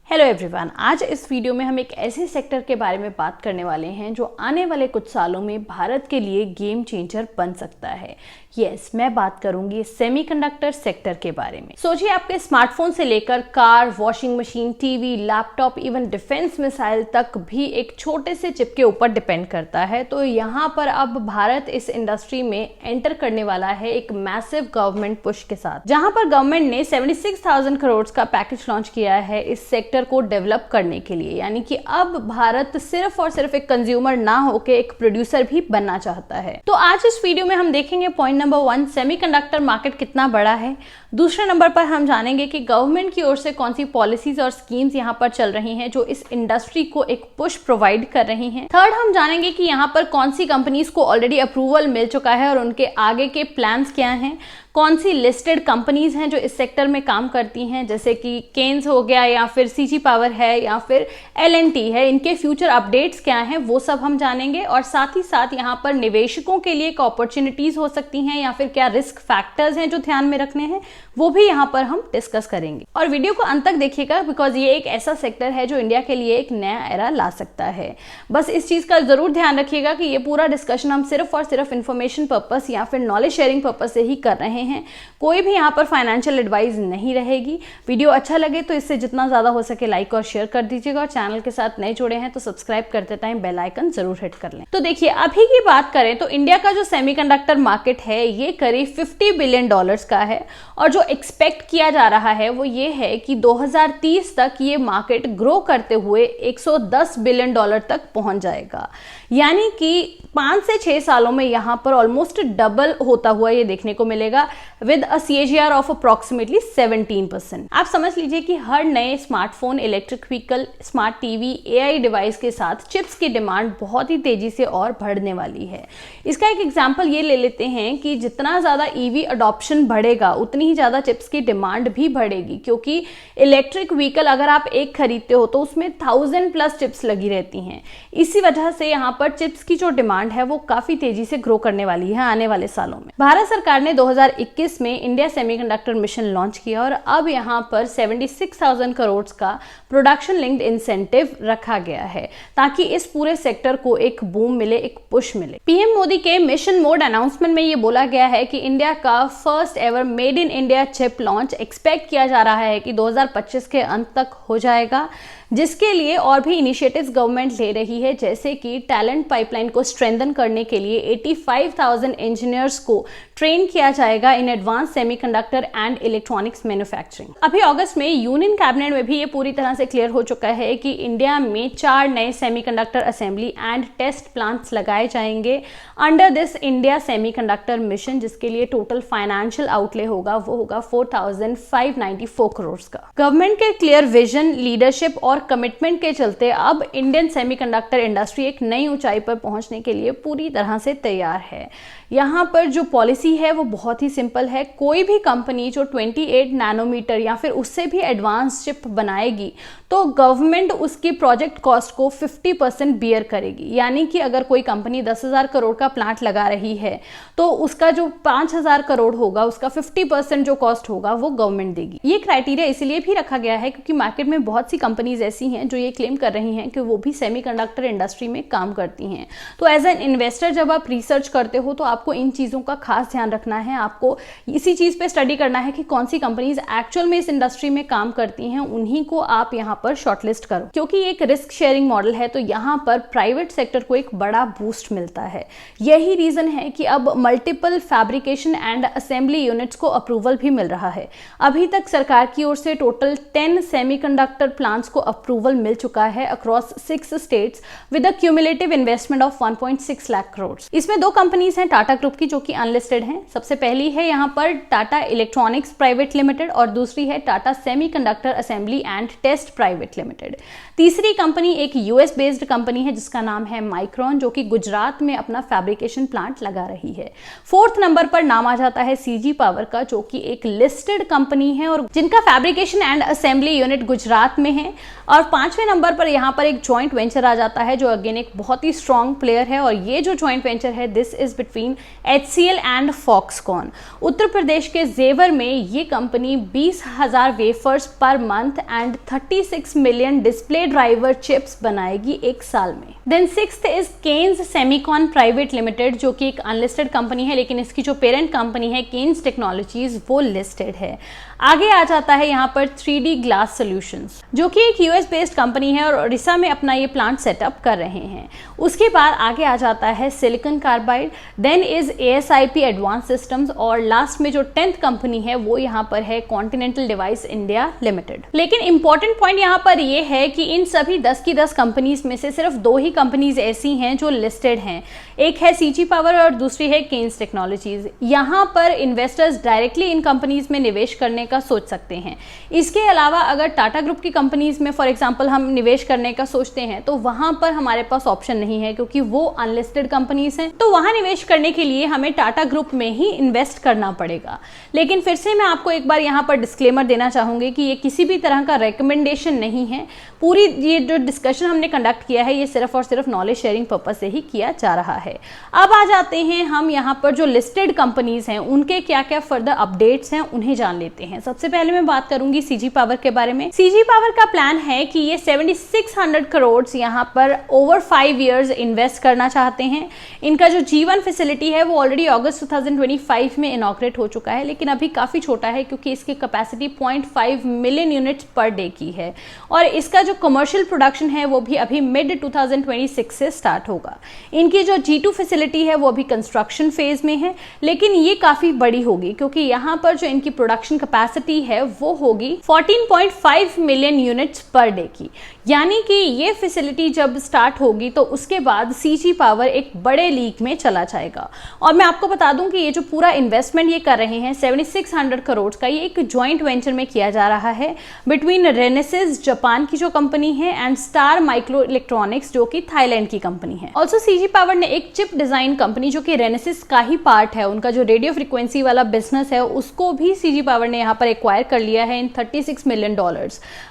Hello everyone, आज इस video में हम एक ऐसे सेक्टर के बारे में बात करने वाले हैं जो आने वाले कुछ सालों में भारत के लिए गेम चेंजर बन सकता है। यस, मैं बात करूंगी सेमीकंडक्टर सेक्टर के बारे में। सोचिए, आपके स्मार्टफोन से लेकर car, washing machine, TV, laptop, even defence missile तक भी एक छोटे से चिप के ऊपर डिपेंड करता है। तो यहाँ पर अब भारत इस इंडस्ट्री में एंटर करने वाला है एक मैसिव गवर्नमेंट पुश के साथ, जहां पर गवर्नमेंट ने 76,000 करोड़ का पैकेज लॉन्च किया है इस सेक्टर को डेवलप करने के लिए। यानी कि अब भारत सिर्फ और सिर्फ एक कंज्यूमर ना होकर एक प्रोड्यूसर भी बनना चाहता है। तो आज इस वीडियो में हम देखेंगे पॉइंट नंबर 1, सेमीकंडक्टर मार्केट कितना बड़ा है। दूसरे नंबर पर हम जानेंगे कि गवर्नमेंट की ओर से कौन सी पॉलिसीज और स्कीम्स यहाँ पर चल रही हैं जो इस इंडस्ट्री को एक पुश प्रोवाइड कर रही हैं। थर्ड, हम जानेंगे कि यहाँ पर कौन सी कंपनीज को ऑलरेडी अप्रूवल मिल चुका है और उनके आगे के प्लान्स क्या हैं। कौन सी लिस्टेड कंपनीज हैं जो इस सेक्टर में काम करती हैं, जैसे कि केन्स हो गया या फिर सीजी पावर है या फिर L&T है। इनके फ्यूचर अपडेट्स क्या हैं वो सब हम जानेंगे। और साथ ही साथ यहाँ पर निवेशकों के लिए एक अपॉर्चुनिटीज हो सकती हैं या फिर क्या रिस्क फैक्टर्स हैं जो ध्यान में रखने हैं, वो भी यहाँ पर हम डिस्कस करेंगे। और वीडियो को अंत तक देखिएगा, बिकॉज ये एक ऐसा सेक्टर है जो इंडिया के लिए एक नया एरा ला सकता है। बस इस चीज का जरूर ध्यान रखिएगा कि ये पूरा डिस्कशन हम सिर्फ और सिर्फ इन्फॉर्मेशन पर्पस या फिर नॉलेज शेयरिंग पर्पस से ही कर रहे हैं। कोई भी यहाँ पर फाइनेंशियल एडवाइस नहीं रहेगी। वीडियो अच्छा लगे तो इससे जितना ज्यादा हो सके लाइक और शेयर कर दीजिएगा, और चैनल के साथ नए जुड़े हैं तो सब्सक्राइब करते टाइम बेल आइकन जरूर हिट कर लें। तो देखिए, अभी की बात करें तो इंडिया का जो सेमीकंडक्टर मार्केट है ये करीब $50 बिलियन का है, और जो एक्सपेक्ट किया जा रहा है वो ये है कि 2030 तक ये मार्केट ग्रो करते हुए $110 बिलियन तक पहुंच जाएगा। यानी कि 5 से 6 सालों में यहाँ पर ऑलमोस्ट डबल होता हुआ ये देखने को मिलेगा, with a CAGR of approximately 17%। आप समझ लीजिए कि हर नए smartphone, electric vehicle, smart TV, AI device के साथ चिप्स की डिमांड बहुत ही तेजी से और बढ़ने वाली है। इसका एक एग्जांपल ये ले लेते हैं कि जितना ज्यादा EV अडॉप्शन बढ़ेगा उतनी ही ज्यादा चिप्स की डिमांड भी बढ़ेगी, क्योंकि इलेक्ट्रिक व्हीकल अगर आप एक खरीदते हो तो उसमें 1000+ चिप्स लगी रहती हैं। इसी वजह से यहाँ पर चिप्स की जो डिमांड है वो काफी तेजी से ग्रो करने वाली है आने वाले सालों में। भारत सरकार ने 2021 में इंडिया सेमीकंडक्टर मिशन लॉन्च किया और अब यहाँ पर 76,000 करोड़ का प्रोडक्शन लिंक्ड इंसेंटिव रखा गया है, ताकि इस पूरे सेक्टर को एक बूम मिले, एक पुश मिले। पीएम मोदी के मिशन मोड अनाउंसमेंट में ये बोला गया है कि इंडिया का first ever made in India chip launch expect किया जा रहा है कि 2025 के अंत तक हो जाएगा, जिसके लिए और भी इनिशिएटिव्स गवर्नमेंट ले रही है, जैसे कि टैलेंट पाइपलाइन को स्ट्रेंथन करने के लिए 85,000 इंजीनियर्स को ट्रेन किया जाएगा in advance semiconductor and electronics manufacturing. अभी अगस्त में यूनियन कैबिनेट में भी ये पूरी तरह से क्लियर हो चुका है कि इंडिया में 4 नए semiconductor assembly and test plants लगाए जाएंगे under this India semiconductor mission, जिसके लिए टोटल फाइनेंशियल आउटले होगा वो होगा 4,594 करोड़ का। गवर्नमेंट के क्लियर विजन, लीडरशिप और कमिटमेंट के चलते अब इंडियन सेमीकंडक्टर इंडस्ट्री एक नई ऊंचाई पर पहुंचने के लिए पूरी तरह से तैयार है। यहाँ पर जो पॉलिसी है वो बहुत ही सिंपल है। कोई भी कंपनी जो 28 नैनोमीटर या फिर उससे भी एडवांस चिप बनाएगी तो गवर्नमेंट उसकी प्रोजेक्ट कॉस्ट को 50% बियर करेगी। यानी कि अगर कोई कंपनी 10,000 करोड़ का प्लांट लगा रही है तो उसका जो 5,000 करोड़ होगा उसका 50% जो कॉस्ट होगा वो गवर्नमेंट देगी। ये क्राइटेरिया इसलिए भी रखा गया है क्योंकि मार्केट में बहुत सी कंपनीज ऐसी हैं जो ये क्लेम कर रही हैं कि वो भी सेमीकंडक्टर इंडस्ट्री में काम करती हैं। तो एज एन इन्वेस्टर जब आप रिसर्च करते हो तो आपको इन चीजों का खास ध्यान रखना है। आपको इसी चीज पे स्टडी करना है कि कौन सी कंपनीज एक्चुअल में इस इंडस्ट्री में काम करती हैं, उन्हीं को आप यहाँ पर शॉर्टलिस्ट करो। क्योंकि एक रिस्क शेयरिंग मॉडल है तो यहाँ पर प्राइवेट सेक्टर को एक बड़ा बूस्ट मिलता है। यही रीजन है कि अब multiple fabrication and assembly units को अप्रूवल भी मिल रहा है। अभी तक सरकार की ओर से टोटल 10 सेमीकंडक्टर प्लांट्स को अप्रूवल मिल चुका है across 6 states with a cumulative investment of 1.6 lakh crore. इसमें 2 कंपनीज हैं टाटा ग्रुप की जो कि अनलिस्टेड हैं। सबसे पहली है यहाँ पर टाटा इलेक्ट्रॉनिक्स प्राइवेट लिमिटेड और दूसरी है Tata semiconductor assembly and test private limited. तीसरी कंपनी एक यूएस बेस्ड कंपनी है जिसका नाम है माइक्रोन, जो कि गुजरात में अपना फैब्रिकेशन प्लांट लगा रही है। 4th नंबर पर नाम आ जाता है सीजी पावर का, जो कि एक लिस्टेड कंपनी है और जिनका fabrication and assembly unit Gujarat में है। और 5वें नंबर पर यहाँ पर एक जॉइंट वेंचर आ जाता है जो अगेन एक बहुत ही स्ट्रॉन्ग प्लेयर है, और ये जो जॉइंट वेंचर है this is between HCL and and Foxconn. Uttar Pradesh के जेवर में ये company 20,000 wafers per month and 36 million display driver chips बनाएगी एक साल में। Then sixth is Kaynes Semicon Private Limited, जो कि एक अनलिस्टेड कंपनी है, लेकिन इसकी जो पेरेंट कंपनी है केन्स टेक्नोलॉजीज वो लिस्टेड है। आगे आ जाता है यहाँ पर 3D ग्लास सॉल्यूशंस, जो कि एक यूएस बेस्ड कंपनी है और ओडिशा में अपना ये प्लांट सेटअप कर रहे हैं। उसके बाद आगे आ जाता है silicon carbide, then is ASIP advance systems, और लास्ट में जो 10th कंपनी है वो यहाँ पर है कॉन्टिनेंटल डिवाइस इंडिया लिमिटेड। लेकिन इंपॉर्टेंट पॉइंट यहाँ पर ये है कि इन सभी 10 की 10 कंपनीज में से सिर्फ 2 ही कंपनीज ऐसी हैं जो लिस्टेड हैं, एक है CG पावर और दूसरी है केन्स टेक्नोलॉजीज। यहाँ पर इन्वेस्टर्स डायरेक्टली इन कंपनीज में निवेश करने का सोच सकते हैं। इसके अलावा अगर टाटा ग्रुप की कंपनीज में फॉर एग्जांपल हम निवेश करने का सोचते हैं तो वहां पर हमारे पास ऑप्शन नहीं है, क्योंकि वो अनलिस्टेड कंपनीज हैं, तो वहां निवेश करने के लिए हमें टाटा ग्रुप में ही इन्वेस्ट करना पड़ेगा। लेकिन फिर से मैं आपको एक बार यहाँ पर डिस्क्लेमर देना चाहूंगी कि ये किसी भी तरह का रिकमेंडेशन नहीं है। पूरी ये जो डिस्कशन हमने कंडक्ट किया है ये सिर्फ और सिर्फ नॉलेज शेयरिंग पर्पज से ही किया जा रहा है। अब आ जाते हैं हम यहाँ पर जो लिस्टेड कंपनीज हैं उनके क्या क्या फर्दर अपडेट्स हैं उन्हें जान लेते हैं। सबसे पहले मैं बात करूंगी CG पावर के बारे में। CG पावर का प्लान है कि ये 7600 करोड़ यहाँ पर ओवर 5 इयर्स इन्वेस्ट करना चाहते हैं। इनका जो G1 फैसिलिटी है वो ऑलरेडी अगस्त 2025 में इनॉग्रेट हो चुका है, लेकिन अभी काफी छोटा है क्योंकि इसकी capacity 0.5 million units per day की है, और इसका जो कमर्शियल प्रोडक्शन है वो भी अभी मिड 2026 से स्टार्ट होगा। इनकी जो G2 फैसिलिटी है वो अभी कंस्ट्रक्शन फेज में है, लेकिन ये काफी बड़ी होगी क्योंकि यहाँ पर जो इनकी प्रोडक्शन कैपेसिटी है वो होगी 14.5 मिलियन यूनिट्स पर डे की। यानी कि ये फैसिलिटी जब स्टार्ट होगी तो उसके बाद CG पावर एक बड़े लीग में चला जाएगा। और मैं आपको बता दूं कि ये जो पूरा इन्वेस्टमेंट ये कर रहे हैं 7600 करोड़ का, ये एक जॉइंट वेंचर में किया जा रहा है बिटवीन रेनेसिस जापान की जो कंपनी है एंड स्टार माइक्रो इलेक्ट्रॉनिक्स जो कि थाईलैंड की कंपनी है। ऑल्सो CG पावर ने एक चिप डिजाइन कंपनी जो कि रेनेसिस का ही पार्ट है, उनका जो रेडियो फ्रीक्वेंसी वाला बिजनेस है उसको भी CG पावर ने यहाँ पर एक्वायर कर लिया है इन $36 मिलियन।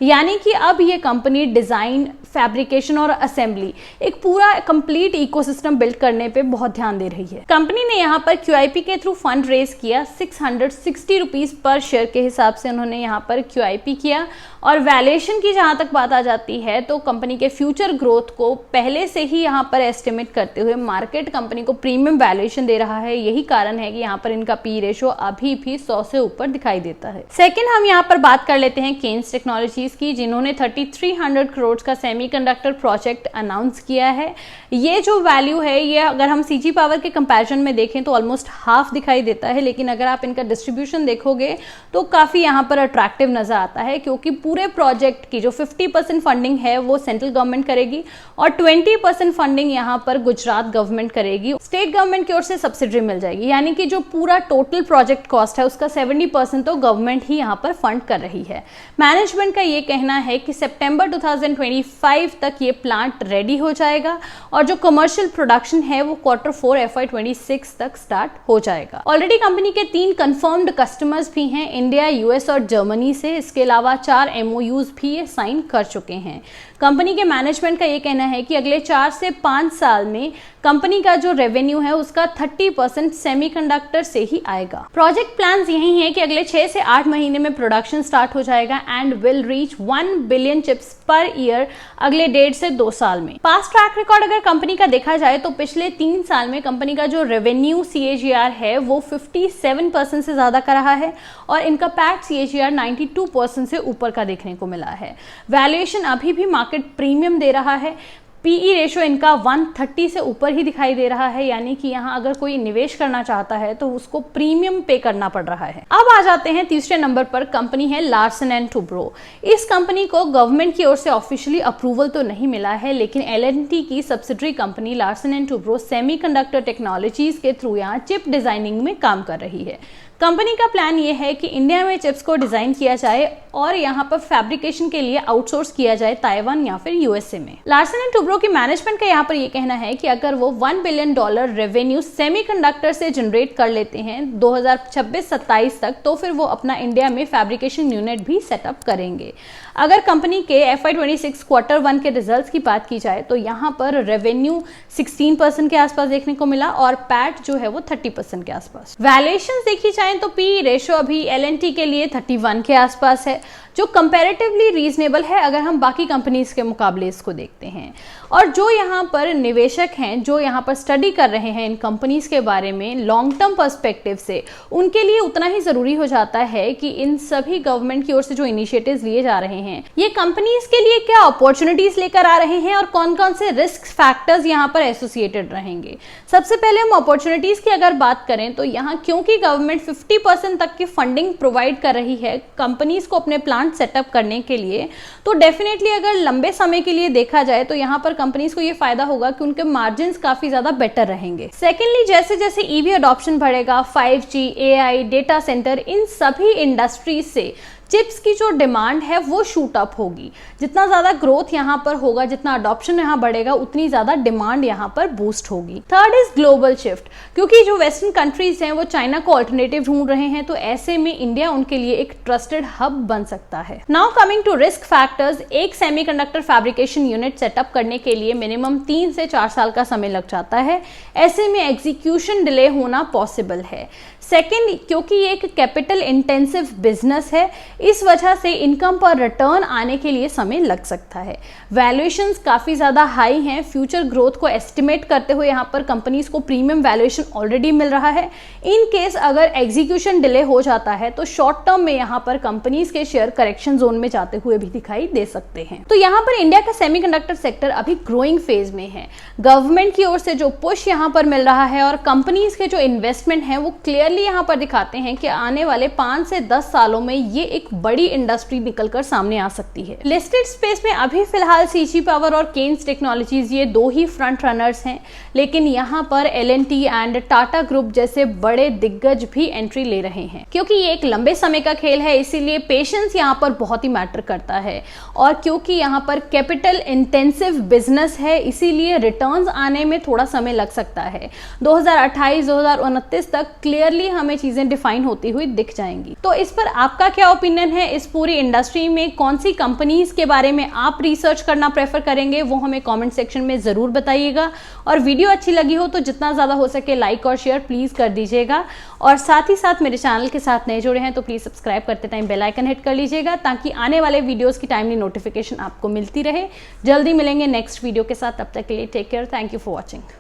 यानी कि अब ये कंपनी डिजाइन, फैब्रिकेशन और असेंबली एक पूरा कंप्लीट इकोसिस्टम बिल्ड करने पे बहुत ध्यान दे रही है। कंपनी ने यहाँ पर QIP के थ्रू फंड रेज किया, 660 रुपीज पर शेयर के हिसाब से उन्होंने यहाँ पर QIP किया। और वैल्यूएशन की जहां तक बात आ जाती है तो कंपनी के फ्यूचर ग्रोथ को पहले से ही यहाँ पर एस्टिमेट करते हुए मार्केट कंपनी को प्रीमियम वैल्यूएशन दे रहा है। यही कारण है कि यहाँ पर इनका P रेशो अभी भी 100 से ऊपर दिखाई देता है। सेकंड, हम यहाँ पर बात कर लेते हैं केन्स टेक्नोलॉजीज की, जिन्होंने 3300 करोड़ का सेमीकंडक्टर प्रोजेक्ट अनाउंस किया है। ये जो वैल्यू है ये अगर हम CG पावर के कंपैरिजन में देखें तो ऑलमोस्ट हाफ दिखाई देता है, लेकिन अगर आप इनका डिस्ट्रीब्यूशन देखोगे तो काफी यहाँ पर अट्रैक्टिव नजर आता है, क्योंकि पूरे प्रोजेक्ट की जो 50% फंडिंग है वो सेंट्रल गवर्नमेंट करेगी और 20% फंडिंग यहाँ पर गुजरात गवर्नमेंट करेगी। स्टेट गवर्नमेंट की ओर से सब्सिडी मिल जाएगी, यानी कि जो पूरा टोटल प्रोजेक्ट कॉस्ट है उसका 70% तो गवर्नमेंट ही यहाँ पर फंड कर रही है। मैनेजमेंट का ये कहना है कि सितंबर 2025 तक ये प्लांट रेडी हो जाएगा और जो कमर्शियल प्रोडक्शन है वो Q4 FY26 तक स्टार्ट हो जाएगा। ऑलरेडी कंपनी के 3 कंफर्म्ड कस्टमर्स भी हैं इंडिया, US और जर्मनी से। इसके अलावा 4 MOUs भी ये साइन कर चुके हैं। कंपनी के मैनेजमेंट का ये कहना है कि अगले 4 से 5 साल में कंपनी का जो रेवेन्यू है उसका 30% सेमीकंडक्टर से ही आएगा। प्रोजेक्ट प्लान्स यही है कि अगले 6 से 8 महीने में प्रोडक्शन स्टार्ट हो जाएगा and will reach 1 billion chips per year अगले 1.5 से 2 साल में। पास्ट ट्रैक रिकॉर्ड अगर कंपनी का देखा जाए तो पिछले 3 साल में कंपनी का जो रेवेन्यू CAGR है वो 57% से ज्यादा का रहा है और इनका पैट CAGR 92% से ऊपर का देखने को मिला है। वैल्यूएशन अभी भी मार्केट प्रीमियम दे रहा है। PE रेशो इनका 130 से ऊपर ही दिखाई दे रहा है, यानी कि यहाँ अगर कोई निवेश करना चाहता है तो उसको प्रीमियम पे करना पड़ रहा है। अब आ जाते हैं तीसरे नंबर पर, कंपनी है लार्सन एंड टुब्रो। इस कंपनी को गवर्नमेंट की ओर से ऑफिशियली अप्रूवल तो नहीं मिला है, लेकिन L&T की subsidiary company Larsen and Toubro semiconductor technologies के थ्रू यहाँ चिप डिजाइनिंग में काम कर रही है। कंपनी का प्लान ये है कि इंडिया में चिप्स को डिजाइन किया जाए और यहाँ पर फैब्रिकेशन के लिए आउटसोर्स किया जाए ताइवान या फिर यूएसए में। लार्सन एंड टुब्रो की मैनेजमेंट का यहाँ पर ये कहना है कि अगर वो $1 बिलियन रेवेन्यू सेमीकंडक्टर से जनरेट कर लेते हैं 2026-27 तक, तो फिर वो अपना इंडिया में फैब्रिकेशन यूनिट भी सेटअप करेंगे। अगर कंपनी के FY26 क्वार्टर 1 के रिजल्ट्स की बात की जाए तो यहाँ पर रेवेन्यू 16% के आसपास देखने को मिला और पैट जो है वो 30% के आसपास। वैल्यूएशंस देखी जाए तो पी रेशो अभी LNT के लिए 31 के आसपास है, जो कंपैरेटिवली रीजनेबल है अगर हम बाकी कंपनीज के मुकाबले इसको देखते हैं। और जो यहाँ पर निवेशक हैं, जो यहाँ पर स्टडी कर रहे हैं इन कंपनीज के बारे में लॉन्ग टर्म पर्सपेक्टिव से, उनके लिए उतना ही जरूरी हो जाता है कि इन सभी गवर्नमेंट की ओर से जो इनिशिएटिव्स लिए जा रहे हैं, ये कंपनीज के लिए क्या अपॉर्चुनिटीज लेकर आ रहे हैं और कौन कौन से रिस्क फैक्टर्स यहाँ पर एसोसिएटेड रहेंगे। सबसे पहले हम अपॉर्चुनिटीज की अगर बात करें तो यहाँ क्योंकि गवर्नमेंट 50% तक की फंडिंग प्रोवाइड कर रही है कंपनीज को अपने प्लांट सेटअप करने के लिए, तो डेफिनेटली अगर लंबे समय के लिए देखा जाए तो यहाँ पर कंपनीज को ये फायदा होगा कि उनके मार्जिन्स काफी ज्यादा बेटर रहेंगे। सेकेंडली, जैसे जैसे ईवी अडॉप्शन बढ़ेगा, 5G, AI, डेटा सेंटर, इन सभी इंडस्ट्रीज से चिप्स की जो डिमांड है वो शूट अप होगी। जितना ज़्यादा ग्रोथ यहाँ पर होगा, जितना अडॉप्शन यहाँ बढ़ेगा, उतनी ज़्यादा डिमांड यहाँ पर बूस्ट होगी। थर्ड इज ग्लोबल शिफ्ट, क्योंकि जो वेस्टर्न कंट्रीज हैं वो चाइना को ऑल्टरनेटिव ढूंढ रहे हैं, तो ऐसे में इंडिया उनके लिए एक ट्रस्टेड हब बन सकता है। Now coming to risk factors, एक सेमीकंडक्टर फैब्रिकेशन यूनिट सेटअप करने के लिए मिनिमम 3 से 4 साल का समय लग जाता है। ऐसे में एग्जीक्यूशन डिले होना पॉसिबल है। सेकेंड, क्योंकि ये एक कैपिटल इंटेंसिव बिजनेस है, इस वजह से इनकम पर रिटर्न आने के लिए समय लग सकता है। वैल्यूएशंस काफ़ी ज़्यादा हाई हैं। फ्यूचर ग्रोथ को एस्टिमेट करते हुए यहाँ पर कंपनीज को प्रीमियम वैल्यूएशन ऑलरेडी मिल रहा है। इन केस अगर एग्जीक्यूशन डिले हो जाता है तो शॉर्ट टर्म में यहाँ पर कंपनीज के शेयर करेक्शन जोन में जाते हुए भी दिखाई दे सकते हैं। तो यहाँ पर इंडिया का सेमीकंडक्टर सेक्टर अभी ग्रोइंग फेज में है। गवर्नमेंट की ओर से जो पुश यहाँ पर मिल रहा है और कंपनीज के जो इन्वेस्टमेंट है वो क्लियरली यहाँ पर दिखाते हैं कि आने वाले 5 से 10 सालों में ये एक बड़ी इंडस्ट्री निकलकर सामने आ सकती है। लिस्टेड स्पेस में अभी फिलहाल सीजी पावर और केन्स टेक्नोलॉजीज ये 2 ही फ्रंट रनर्स हैं, लेकिन यहाँ पर L&T एंड टाटा ग्रुप जैसे बड़े दिग्गज भी एंट्री ले रहे हैं। क्योंकि ये एक लंबे समय का खेल है, इसीलिए पेशेंस यहाँ पर बहुत ही मैटर करता है। और क्योंकि यहाँ पर कैपिटल इंटेंसिव बिजनेस है, इसीलिए रिटर्न्स आने में थोड़ा समय लग सकता है। 2028-2029 तक क्लियरली हमें चीजें डिफाइन होती हुई दिख जाएंगी। तो इस पर आपका क्या ओपिनियन है? इस पूरी इंडस्ट्री में कौन सी कंपनीज के बारे में आप रिसर्च करना प्रेफर करेंगे, वो हमें कमेंट सेक्शन में जरूर बताइएगा। और वीडियो अच्छी लगी हो तो जितना ज्यादा हो सके लाइक और शेयर प्लीज कर दीजिएगा। और साथ ही साथ मेरे चैनल के साथ नए जुड़े हैं तो प्लीज सब्सक्राइब करते टाइम बेल आइकन हिट कर लीजिएगा, ताकि आने वाले वीडियोस की टाइमली नोटिफिकेशन आपको मिलती रहे। जल्दी मिलेंगे नेक्स्ट वीडियो के साथ, तब तक के लिए take care, thank you for watching.